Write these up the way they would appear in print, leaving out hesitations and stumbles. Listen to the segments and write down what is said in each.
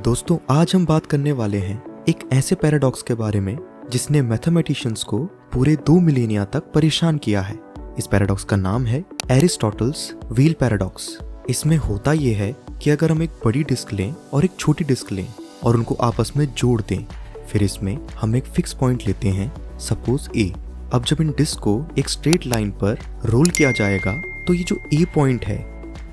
दोस्तों, आज हम बात करने वाले हैं एक ऐसे पैराडॉक्स के बारे में जिसने मैथमेटिशियंस को पूरे 2 मिलेनिया तक परेशान किया है। इस पैराडॉक्स का नाम है एरिस्टोटल्स व्हील पैराडॉक्स। इसमें होता यह है कि अगर हम एक बड़ी डिस्क लें और एक छोटी डिस्क लें और उनको आपस में जोड़ दें, फिर इसमें हम एक फिक्स पॉइंट लेते हैं, सपोज ए। अब जब इन डिस्क को एक स्ट्रेट लाइन पर रोल किया जाएगा तो ये जो ए पॉइंट है,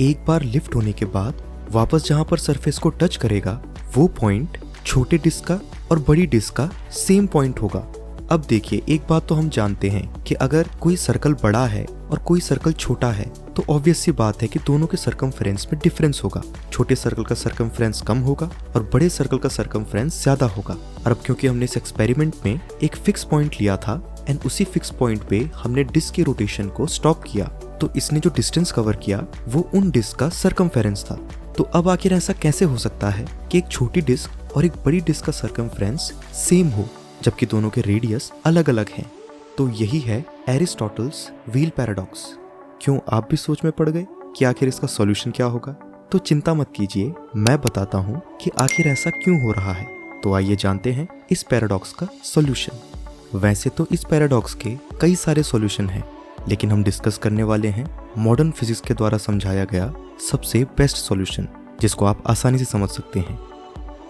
एक बार लिफ्ट होने के बाद वापस जहां पर सरफेस को टच करेगा वो पॉइंट छोटे डिस्क का और बड़ी डिस्क का सेम पॉइंट होगा। अब देखिए, एक बात तो हम जानते हैं कि अगर कोई सर्कल बड़ा है और कोई सर्कल छोटा है तो ऑब्वियस सी बात है कि दोनों के सर्कमफेरेंस में डिफरेंस होगा। छोटे सर्कल का सर्कमफेरेंस कम होगा और बड़े सर्कल का सर्कमफेरेंस ज्यादा होगा। और अब क्योंकि हमने इस एक्सपेरिमेंट में एक फिक्स पॉइंट लिया था एंड उसी फिक्स पॉइंट पे हमने डिस्क के रोटेशन को स्टॉप किया, तो इसने जो डिस्टेंस कवर किया वो उन डिस्क का सर्कमफेरेंस था। तो अब आखिर ऐसा कैसे हो सकता है कि एक छोटी डिस्क और एक बड़ी डिस्क का सर्कमफेरेंस सेम हो जबकि दोनों के रेडियस अलग अलग हैं? तो यही है एरिस्टोटल्स व्हील पैराडॉक्स। क्यों आप भी सोच में पड़ गए कि आखिर इसका सॉल्यूशन क्या होगा? तो चिंता मत कीजिए, मैं बताता हूँ कि आखिर ऐसा क्यों हो रहा है। तो आइए जानते हैं इस पैराडॉक्स का सॉल्यूशन। वैसे तो इस पैराडॉक्स के कई सारे सॉल्यूशन हैं, लेकिन हम डिस्कस करने वाले हैं मॉडर्न फिजिक्स के द्वारा समझाया गया सबसे बेस्ट सॉल्यूशन, जिसको आप आसानी से समझ सकते हैं।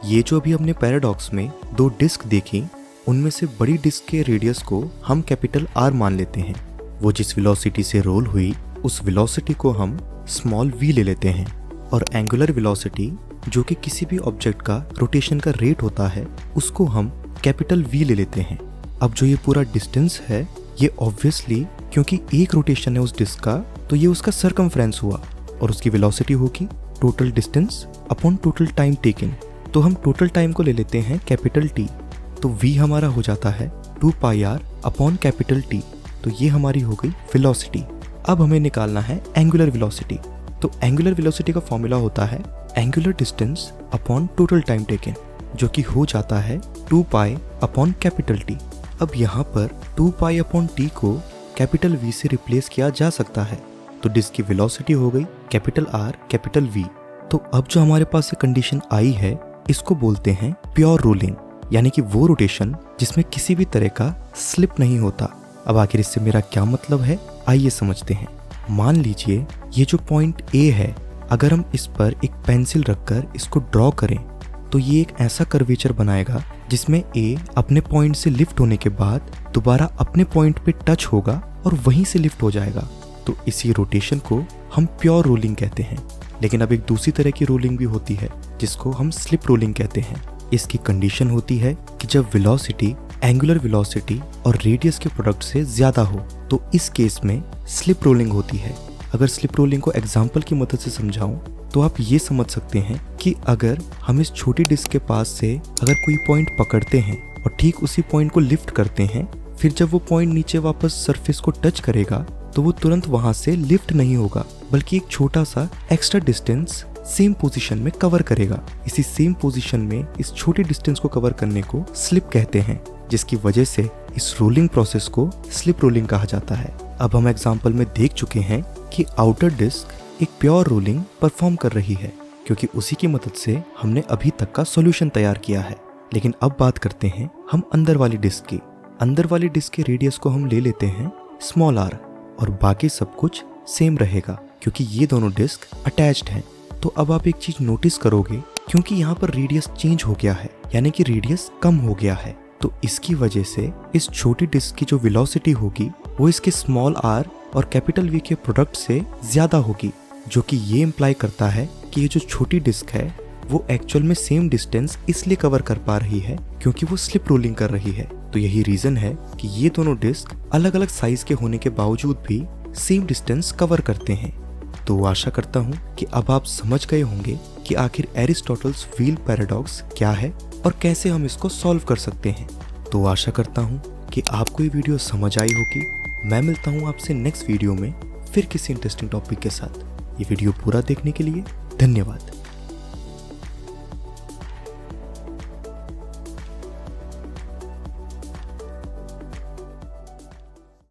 ये जो अभी हमने पैराडॉक्स में 2 डिस्क देखी, उनमें से बड़ी डिस्क के रेडियस को हम कैपिटल आर मान लेते हैं। वो जिस वेलोसिटी से रोल हुई उस वेलोसिटी को हम स्मॉल वी ले लेते हैं, और एंगुलर वेलोसिटी जो कि किसी भी ऑब्जेक्ट का रोटेशन का रेट होता है उसको हम कैपिटल वी ले लेते हैं। अब जो ये पूरा डिस्टेंस है, ये ऑब्वियसली क्योंकि एक रोटेशन है उस डिस्क का, तो ये उसका सर्कमफ्रेंस हुआ और उसकी वेलोसिटी होगी total distance upon total time taken. तो हम टोटल टाइम को ले लेते हैं कैपिटल टी, तो v हमारा हो जाता है 2 पाई आर अपॉन कैपिटल टी। तो ये हमारी हो गई वेलोसिटी। अब हमें निकालना है एंगुलर वेलोसिटी। तो एंगुलर वेलोसिटी का फॉर्मूला होता है angular distance upon total time taken, जो कि हो जाता है 2 पाई अपॉन कैपिटल टी। अब यहाँ पर 2 पाई अपॉन टी को कैपिटल V से रिप्लेस किया जा सकता है, तो डिस्क की वेलोसिटी हो गई कैपिटल R कैपिटल V। तो अब जो हमारे पास ये कंडीशन आई है, इसको बोलते हैं प्योर रोलिंग, यानी कि वो रोटेशन जिसमें किसी भी तरह का स्लिप नहीं होता। अब आखिर इससे मेरा क्या मतलब है, आइए समझते हैं। मान लीजिए ये जो पॉइंट A है, अगर हम इस पर एक पेंसिल रखकर इसको ड्रॉ करें तो ये एक ऐसा कर्वेचर बनाएगा जिसमें A अपने पॉइंट से लिफ्ट होने के बाद दोबारा अपने पॉइंट पे टच होगा और वहीं से लिफ्ट हो जाएगा। तो इसी रोटेशन को हम प्योर रोलिंग कहते हैं। लेकिन अब एक दूसरी तरह की रोलिंग भी होती है जिसको हम स्लिप रोलिंग कहते हैं। इसकी कंडीशन होती है कि जब वेलोसिटी एंगुलर वेलोसिटी और रेडियस के प्रोडक्ट से ज्यादा हो, तो इस केस में स्लिप रोलिंग होती है। अगर स्लिप रोलिंग को एग्जाम्पल की मदद से समझाऊं तो आप ये समझ सकते हैं कि अगर हम इस छोटी डिस्क के पास से अगर कोई पॉइंट पकड़ते हैं और ठीक उसी पॉइंट को लिफ्ट करते हैं, फिर जब वो पॉइंट नीचे वापस सरफेस को टच करेगा तो वो तुरंत वहां से लिफ्ट नहीं होगा, बल्कि एक छोटा सा एक्स्ट्रा डिस्टेंस सेम पोजीशन में कवर करेगा। इसी सेम पोजीशन में इस छोटी डिस्टेंस को कवर करने को स्लिप कहते हैं, जिसकी वजह से इस रोलिंग प्रोसेस को स्लिप रोलिंग कहा जाता है। अब हम एग्जाम्पल में देख चुके हैं कि आउटर डिस्क एक प्योर रोलिंग परफॉर्म कर रही है, क्योंकि उसी की मदद से हमने अभी तक का सॉल्यूशन तैयार किया है। लेकिन अब बात करते हैं हम अंदर वाली डिस्क की। अंदर वाली डिस्क के रेडियस को हम ले लेते हैं स्मॉल r, और बाकी सब कुछ सेम रहेगा क्योंकि ये दोनों डिस्क अटैच्ड हैं। तो अब आप एक चीज नोटिस करोगे, क्योंकि यहाँ पर रेडियस चेंज हो गया है, यानी कि रेडियस कम हो गया है, तो इसकी वजह से इस छोटी डिस्क की जो वेलोसिटी होगी वो इसके स्मॉल r और कैपिटल V के प्रोडक्ट से ज्यादा होगी, जो कि ये इम्प्लाई करता है कि ये जो छोटी डिस्क है वो एक्चुअल में सेम डिस्टेंस इसलिए कवर कर पा रही है क्योंकि वो स्लिप रोलिंग कर रही है। तो यही रीजन है कि ये दोनों डिस्क अलग अलग साइज के होने के बावजूद भी सेम डिस्टेंस कवर करते हैं। तो आशा करता हूँ कि अब आप समझ गए होंगे कि आखिर एरिस्टोटल्स व्हील पैराडॉक्स क्या है और कैसे हम इसको सॉल्व कर सकते हैं। तो आशा करता हूँ कि आपको ये वीडियो समझ आई होगी। मैं मिलता हूँ आपसे नेक्स्ट वीडियो में फिर किसी इंटरेस्टिंग टॉपिक के साथ। ये वीडियो पूरा देखने के लिए धन्यवाद।